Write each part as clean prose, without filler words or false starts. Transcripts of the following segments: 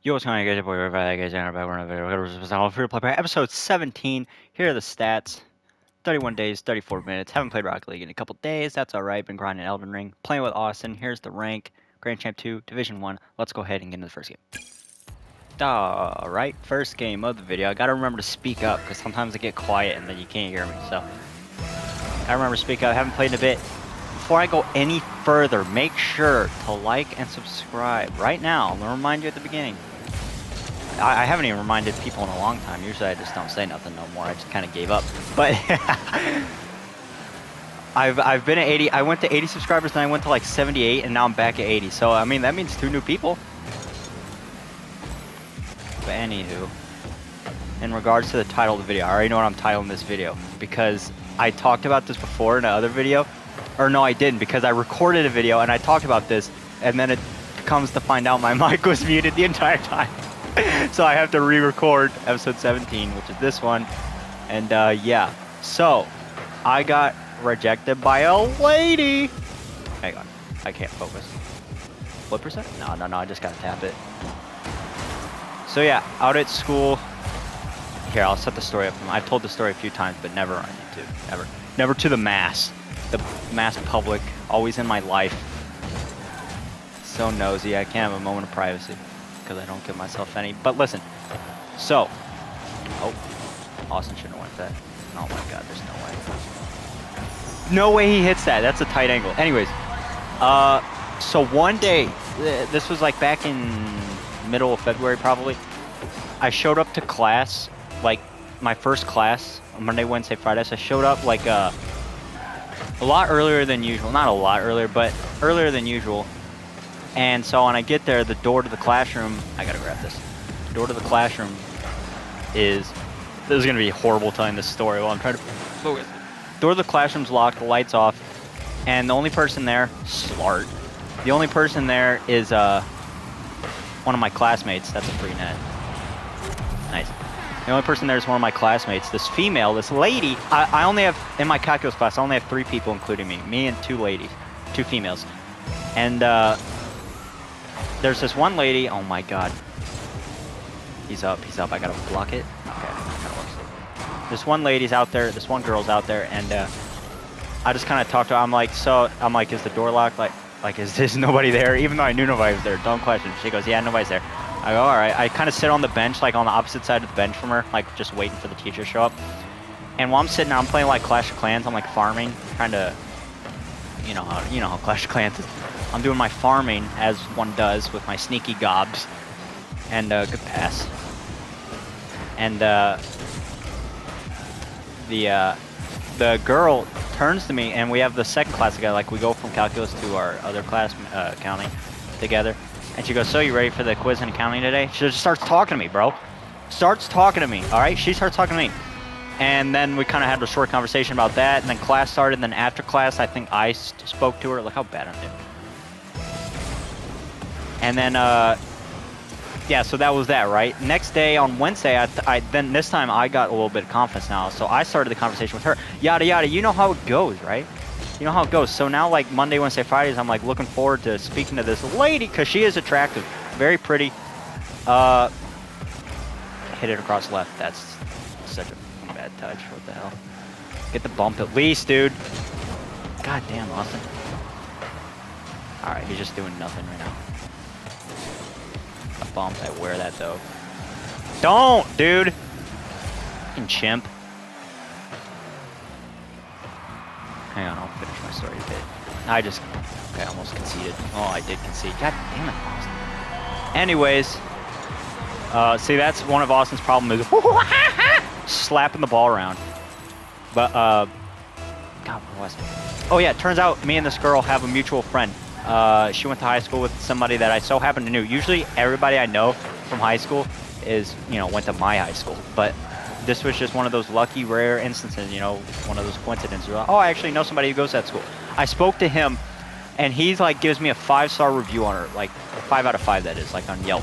Yo, what's going on, guys? Your boy, everybody, guys, and we're on Free to Play episode 17. Here are the stats: 31 days, 34 minutes. Haven't played Rocket League in a couple days. That's all right. Been grinding Elden Ring, playing with Austin. Here's the rank: Grand Champ 2, Division 1. Let's go ahead and get into the first game. All right, first game of the video. I gotta remember to speak up because sometimes I get quiet and then you can't hear me. So I remember to speak up. I haven't played in a bit. Before I go any further, make sure to like and subscribe right now. I'm gonna remind you at the beginning. I haven't even reminded people in a long time. Usually I just don't say nothing no more. I just kind of gave up. But I've been at 80. I went to 80 subscribers, then I went to like 78, and now I'm back at 80. So, I mean, that means 2 new people. But anywho, in regards to the title of the video, I already know what I'm titling this video. Because I talked about this before in another video. Or no, I didn't, because I recorded a video and I talked about this. And then it comes to find out my mic was muted the entire time. So I have to re-record episode 17, which is this one. And yeah, so I got rejected by a lady. Hang on, I can't focus. What percent? No, I just gotta tap it. So yeah, out at school. Here, I'll set the story up. I've told the story a few times, but never on YouTube. Never to the mass public. Always in my life. So nosy, I can't have a moment of privacy. Because I don't give myself any. But listen, so, oh, Austin shouldn't have went that. Oh my God, there's no way. No way he hits that. That's a tight angle. Anyways, so one day, this was like back in middle of February probably. I showed up to class, like my first class, Monday, Wednesday, Friday. So I showed up like a lot earlier than usual. Not a lot earlier, but earlier than usual. And so when I get there, the door to the classroom, I gotta grab this. The door to the classroom is, this is gonna be horrible telling this story while I'm trying to focus. Door to the classroom's locked, the light's off, and the only person there, Slart. The only person there is one of my classmates. That's a free net. Nice. The only person there is one of my classmates. This female, this lady, I only have, in my calculus class, I only have 3 people including me and 2 ladies, 2 females. And there's this one lady, oh my God. He's up, I gotta block it. Okay, this one lady's out there, this one girl's out there, and I just kind of talked to her. I'm like, is the door locked? Like, is this nobody there? Even though I knew nobody was there, dumb question. She goes, yeah, nobody's there. I go, all right. I kind of sit on the bench, like on the opposite side of the bench from her, like just waiting for the teacher to show up. And while I'm sitting there, I'm playing like Clash of Clans. I'm like farming, trying to, you know how Clash of Clans is. I'm doing my farming, as one does, with my sneaky gobs. And, good pass. And, the girl turns to me, and we have the second class together. Like, we go from calculus to our other class, accounting, together. And she goes, so you ready for the quiz in accounting today? She just starts talking to me, bro. Starts talking to me, all right? She starts talking to me. And then we kind of had a short conversation about that, and then class started, and then after class, I think I spoke to her. Look how bad I'm doing. And then, yeah, so that was that, right? Next day, on Wednesday, then this time I got a little bit of confidence now, so I started the conversation with her. Yada, yada, you know how it goes, right? You know how it goes. So now, like, Monday, Wednesday, Fridays, I'm, like, looking forward to speaking to this lady, because she is attractive. Very pretty. Hit it across left. That's such a bad touch. What the hell? Get the bump at least, dude. God damn, Austin. Alright, he's just doing nothing right now. A bump. I wear that, though. Don't, dude! Fucking chimp. Hang on, I'll finish my story a bit. Okay, I almost conceded. Oh, I did concede. God damn it, Austin. Anyways, see, that's one of Austin's problems is slapping the ball around. But, God, what was it? Oh yeah, it turns out me and this girl have a mutual friend. She went to high school with somebody that I so happen to know. Usually, everybody I know from high school is, went to my high school. But this was just one of those lucky, rare instances, one of those coincidences. Like, oh, I actually know somebody who goes to that school. I spoke to him, and he's like gives me a 5-star review on her, like 5 out of 5 that is, like on Yelp.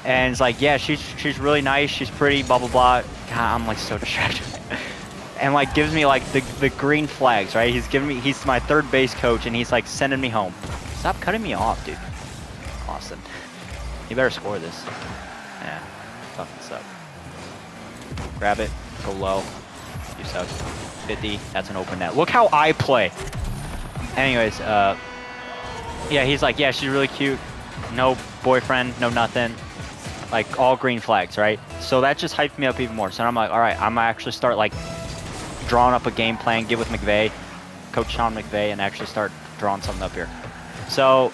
And it's like, yeah, she's really nice, she's pretty, blah blah blah. God, I'm like so distracted. And like gives me like the green flags, right? He's my third base coach, and he's like sending me home. Stop cutting me off, dude. Austin. You better score this. Yeah, fucking suck. Grab it, go low. You suck. 50, that's an open net. Look how I play. Anyways, yeah, he's like, yeah, she's really cute. No boyfriend, no nothing. Like, all green flags, right? So that just hyped me up even more. So I'm like, all right, I'm gonna actually start, like, drawing up a game plan, get with McVay, Coach Sean McVay, and actually start drawing something up here. So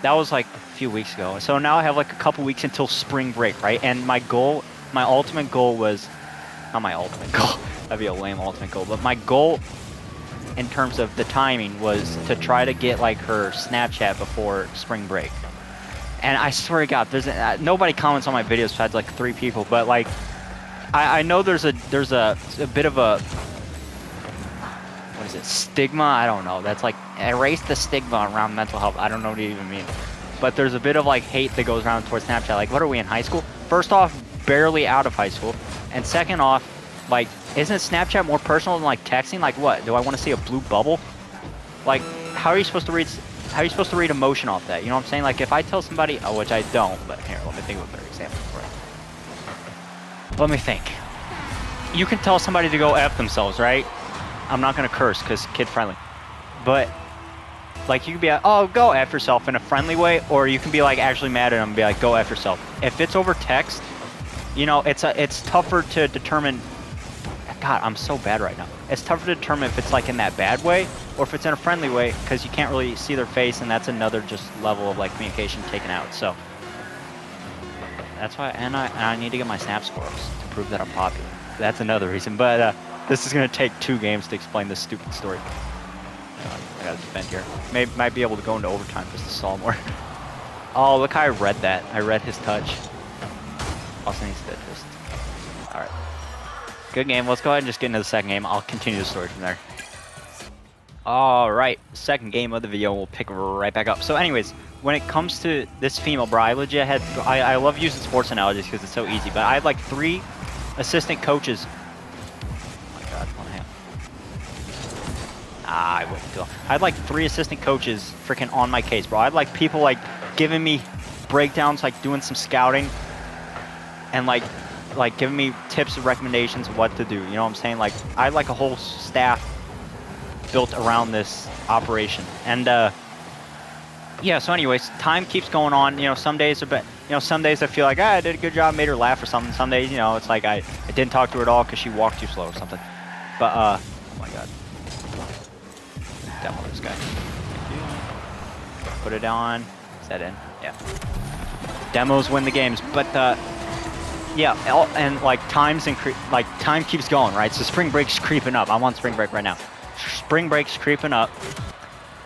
that was, like, a few weeks ago. So now I have, like, a couple weeks until spring break, right? And my goal, my ultimate goal was, not my ultimate goal, that'd be a lame ultimate goal, but my goal in terms of the timing was to try to get like her Snapchat before spring break. And I swear to God, there's nobody comments on my videos besides like 3 people, but like I know there's a bit of a, what is it, stigma? I don't know. That's like, erase the stigma around mental health. I don't know what it even means. But there's a bit of like hate that goes around towards Snapchat. Like, what are we in high school? First off, barely out of high school. And second off, like, isn't Snapchat more personal than like texting? Like, what? Do I want to see a blue bubble? Like, how are you supposed to read? How are you supposed to read emotion off that? You know what I'm saying? Like, if I tell somebody, oh, which I don't, but here, let me think of a better example for it. Let me think. You can tell somebody to go F themselves, right? I'm not gonna curse because kid friendly, but like, you can be like, oh, go F yourself in a friendly way, or you can be like actually mad at them and be like, go F yourself. If it's over text, you know, it's tougher to determine. God, I'm so bad right now. It's tougher to determine if it's like in that bad way or if it's in a friendly way, because you can't really see their face, and that's another just level of like communication taken out. So that's why, and I need to get my snap scores to prove that I'm popular. That's another reason. But this is gonna take 2 games to explain this stupid story. I gotta defend here. Might be able to go into overtime just to solve more. Oh, look how I read that. I read his touch. Also needs to just. All right. Good game. Let's go ahead and just get into the second game. I'll continue the story from there. All right, second game of the video. We'll pick right back up. So anyways, when it comes to this female, bro, I legit had, I love using sports analogies because it's so easy, but I had like 3 assistant coaches. Oh my God, one hand. I wouldn't feel. I had like 3 assistant coaches freaking on my case, bro. I had like people like giving me breakdowns, like doing some scouting, and like giving me tips and recommendations of what to do. You know what I'm saying? Like, I had like a whole staff built around this operation. And yeah, so anyways, time keeps going on. You know, some days are better. You know, some days I feel like, I did a good job, made her laugh or something. Some days, you know, it's like I didn't talk to her at all because she walked too slow or something. But oh my God, demo this guy. Put it on. Is that in? Yeah. Demos win the games, but yeah, and like time keeps going, right? So spring break's creeping up. I'm on spring break right now. Spring break's creeping up,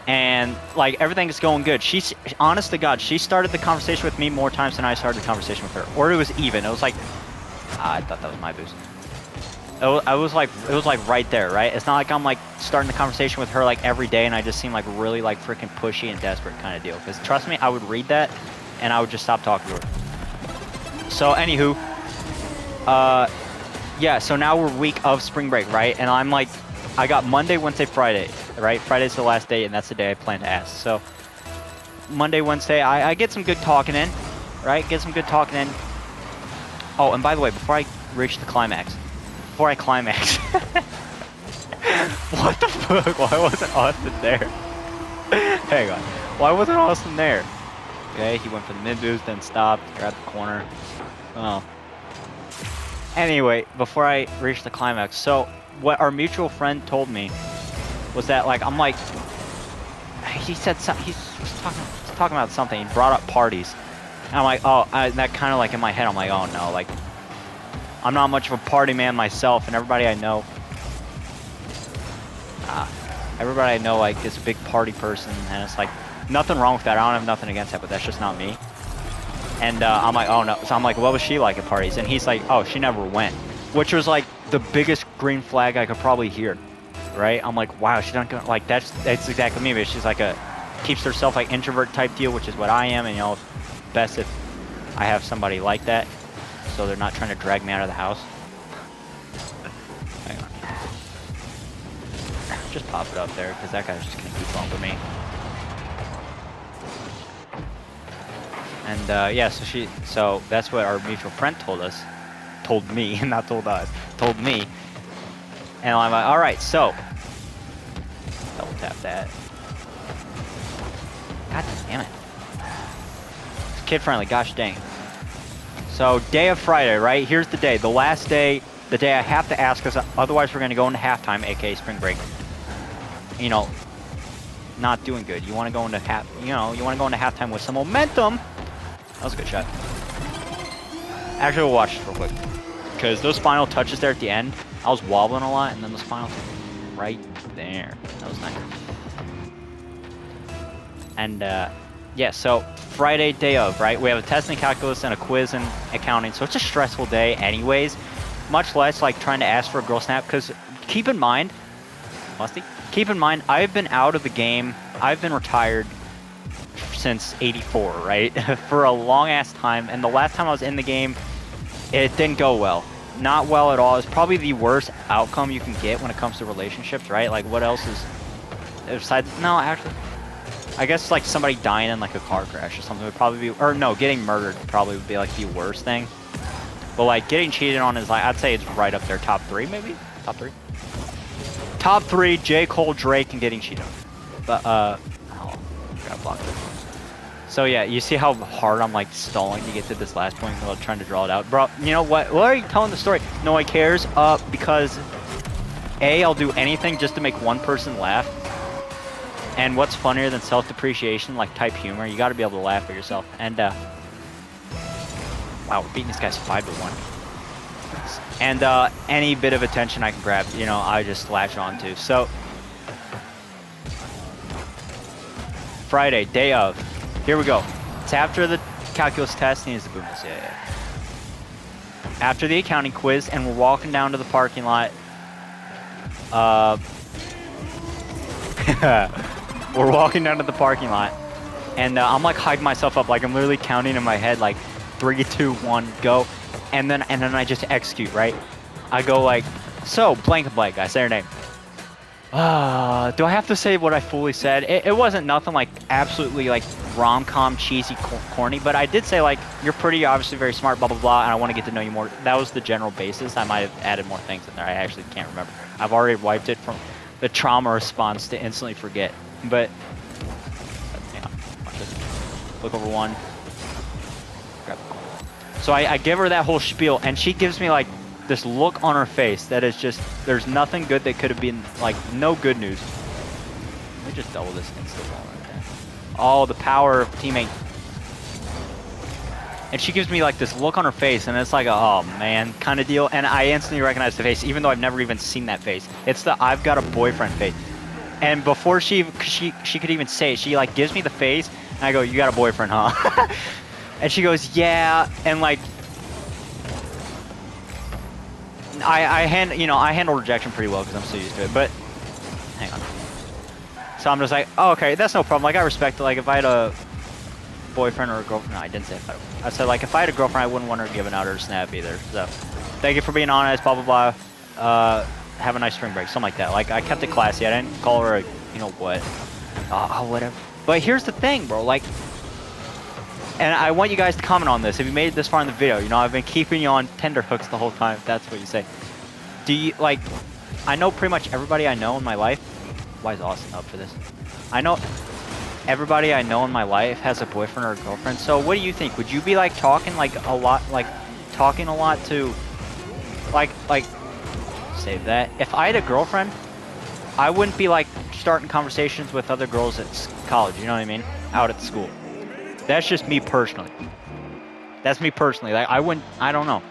and like everything is going good. She's, honest to God, she started the conversation with me more times than I started the conversation with her, or it was even. It was like, I thought that was my boost. It was like right there, right? It's not like I'm like starting the conversation with her like every day, and I just seem like really like freaking pushy and desperate kind of deal. Because trust me, I would read that, and I would just stop talking to her. So anywho. Yeah, so now we're week of spring break, right? And I'm like, I got Monday, Wednesday, Friday, right? Friday's the last day, and that's the day I plan to ask. So Monday, Wednesday, I get some good talking in, right? Get some good talking in. Oh, and by the way, before I reach the climax, what the fuck? Why wasn't Austin there? Hang on. Why wasn't Austin there? Okay, he went for the mid boost, then stopped, grabbed the corner. Oh. Anyway, before I reach the climax, so what our mutual friend told me was that, like, I'm like, he said something, he was talking about something, he brought up parties, and I'm like, oh, that kind of like in my head, I'm like, oh no, like, I'm not much of a party man myself, and everybody I know, like, is a big party person, and it's like, nothing wrong with that, I don't have nothing against that, but that's just not me. And I'm like, oh no. So I'm like, what was she like at parties? And he's like, oh, she never went. Which was like the biggest green flag I could probably hear, right? I'm like, wow, she doesn't go, like, that's exactly me. But she's like keeps herself like introvert type deal, which is what I am. And you know, best if I have somebody like that, so they're not trying to drag me out of the house. Hang on. Just pop it up there, because that guy's just gonna keep bumping me. And yeah, so that's what our mutual friend told me, not told us, told me. And I'm like, all right, so double tap that. God damn it. It's kid friendly, gosh dang. So day of Friday, right? Here's the day, the last day, the day I have to ask, because otherwise we're gonna go into halftime, aka spring break. You know, not doing good. You want to go into halftime with some momentum. That was a good shot. Actually, we'll watch this real quick, because those final touches there at the end, I was wobbling a lot, and then those final right there. That was nice. And yeah, so Friday, day of, right? We have a test in calculus and a quiz in accounting, so it's a stressful day anyways. Much less like trying to ask for a girl snap, because keep in mind, Musty, keep in mind, I've been out of the game. I've been retired since '84, right? For a long ass time, and the last time I was in the game, it didn't go well. Not well at all. It's probably the worst outcome you can get when it comes to relationships, right? Like, what else is besides? No, actually, I guess like somebody dying in like a car crash or something would probably be, or no, getting murdered probably would be like the worst thing. But like getting cheated on is like, I'd say it's right up there, top 3 maybe, top 3. Top 3, J. Cole, Drake, and getting cheated on. But oh, gotta block this. So yeah, you see how hard I'm like stalling to get to this last point while trying to draw it out, bro. You know what? Why are you telling the story? No one cares. Because A, I'll do anything just to make one person laugh. And what's funnier than self-depreciation, like type humor? You got to be able to laugh at yourself. And wow, we're beating these guys 5-1. And any bit of attention I can grab, you know, I just latch onto. So Friday, day of. Here we go. It's after the calculus test. He needs to boom this. Yeah. After the accounting quiz, and we're walking down to the parking lot. We're walking down to the parking lot, and I'm like hyping myself up, like I'm literally counting in my head, like 3, 2, 1, go, and then I just execute, right? I go like, so blank and blank. I say her name. Do I have to say what I fully said? It wasn't nothing like absolutely like rom-com cheesy corny, but I did say like, you're pretty, obviously very smart, blah blah blah, and I want to get to know you more. That was the general basis. I might have added more things in there. I actually can't remember. I've already wiped it from the trauma response to instantly forget. But hang on, watch this. Look over one. Grab. So I give her that whole spiel, and she gives me like this look on her face that is just, there's nothing good that could have been, like, no good news. Let me just double this insta ball right there. Oh, the power of teammate. And she gives me like this look on her face, and it's like a, oh man kind of deal, and I instantly recognize the face, even though I've never even seen that face. It's the I've got a boyfriend face. And before she could even say it, she like gives me the face, and I go, you got a boyfriend, huh? And she goes, yeah, and like, I handle rejection pretty well because I'm so used to it, but hang on. So I'm just like, oh, okay, that's no problem. Like, I respect it. Like, if I had a boyfriend or a girlfriend, no, I didn't say if I said, like, if I had a girlfriend, I wouldn't want her giving out her snap either. So, thank you for being honest, blah, blah, blah. Have a nice spring break, something like that. Like, I kept it classy. I didn't call her a, you know what, whatever. But here's the thing, bro. Like, and I want you guys to comment on this. If you made it this far in the video, you know, I've been keeping you on tender hooks the whole time, if that's what you say. Do you, like, I know pretty much everybody I know in my life. Why is Austin up for this? I know everybody I know in my life has a boyfriend or a girlfriend. So what do you think? Would you be, like, talking, like, a lot to, like, save that. If I had a girlfriend, I wouldn't be, like, starting conversations with other girls at college, you know what I mean? Out at school. That's just me personally. That's me personally. Like, I don't know.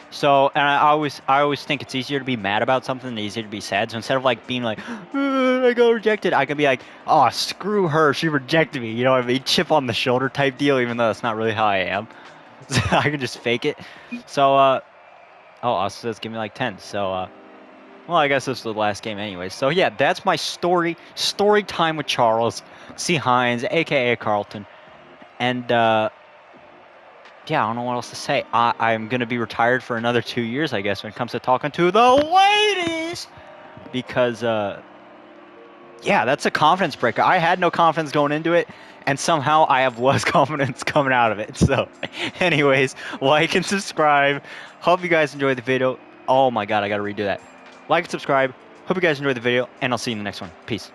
So, and I always think it's easier to be mad about something than easier to be sad. So instead of like being like, I got rejected, I can be like, oh, screw her, she rejected me. You know what I mean? Chip on the shoulder type deal, even though that's not really how I am. So I can just fake it. So, oh, Austin says give me like 10. So, well, I guess this is the last game anyway. So yeah, that's my story time with Charles C. Hines, aka Carlton. And yeah, I don't know what else to say. I'm gonna be retired for another 2 years, I guess, when it comes to talking to the ladies, because Yeah, that's a confidence breaker. I had no confidence going into it, and somehow I have less confidence coming out of it. So, anyways, like and subscribe. Hope you guys enjoyed the video. Oh my god, I gotta redo that. Like and subscribe. Hope you guys enjoyed the video, and I'll see you in the next one. Peace.